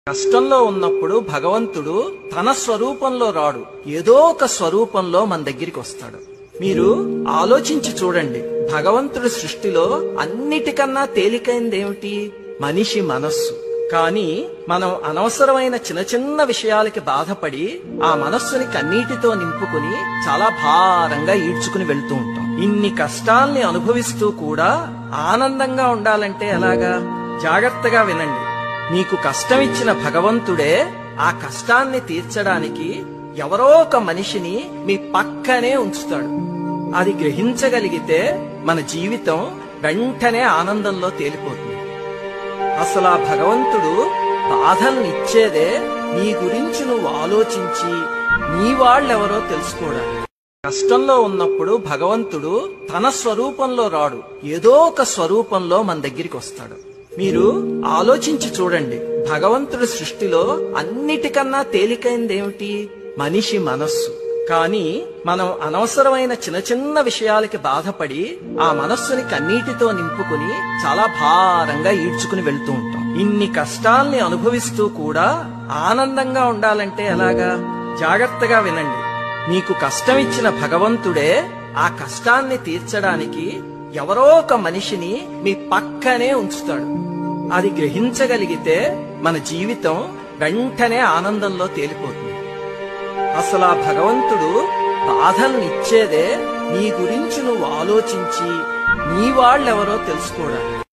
కష్టంలో ఉన్నప్పుడు భగవంతుడు తన స్వరూపంలో రాడు, ఏదో ఒక స్వరూపంలో మన దగ్గరికి వస్తాడు. మీరు ఆలోచించి చూడండి, భగవంతుడి సృష్టిలో అన్నిటికన్నా తేలికైంది ఏమిటి? మనిషి మనస్సు. కానీ మనం అనవసరమైన చిన్న చిన్న విషయాలకి బాధపడి ఆ మనస్సుని కన్నీటితో నింపుకుని చాలా భారంగా ఈడ్చుకుని వెళ్తూ ఉంటాం. ఇన్ని కష్టాల్ని అనుభవిస్తూ కూడా ఆనందంగా ఉండాలంటే ఎలాగా? జాగ్రత్తగా వినండి. మీకు కష్టం ఇచ్చిన భగవంతుడే ఆ కష్టాన్ని తీర్చడానికి ఎవరో ఒక మనిషిని మీ పక్కనే ఉంచుతాడు. అది గ్రహించగలిగితే మన జీవితం వెంటనే ఆనందంలో తేలిపోతుంది. అసలు ఆ భగవంతుడు బాధల్నిచ్చేదే నీ గురించి నువ్వు ఆలోచించి నీ వాళ్ళెవరో తెలుసుకోవడానికి. కష్టంలో ఉన్నప్పుడు భగవంతుడు తన స్వరూపంలో రాడు, ఏదో ఒక స్వరూపంలో మన దగ్గరికి వస్తాడు. మీరు ఆలోచించి చూడండి, భగవంతుడి సృష్టిలో అన్నిటికన్నా తేలికైంది ఏమిటి? మనిషి మనస్సు. కానీ మనం అనవసరమైన చిన్న చిన్న విషయాలకి బాధపడి ఆ మనస్సుని కన్నీటితో నింపుకుని చాలా భారంగా ఈడ్చుకుని వెళ్తూ ఉంటాం. ఇన్ని కష్టాల్ని అనుభవిస్తూ కూడా ఆనందంగా ఉండాలంటే ఎలాగా? జాగ్రత్తగా వినండి. మీకు కష్టం ఇచ్చిన భగవంతుడే ఆ కష్టాన్ని తీర్చడానికి ఎవరో ఒక మనిషిని మీ పక్కనే ఉంచుతాడు. అది గ్రహించగలిగితే మన జీవితం వెంటనే ఆనందంలో తేలిపోతుంది. అసలు ఆ భగవంతుడు బాధల్నిచ్చేదే నీ గురించి నువ్వు ఆలోచించి నీ వాళ్ళెవరో తెలుసుకోవడానికి.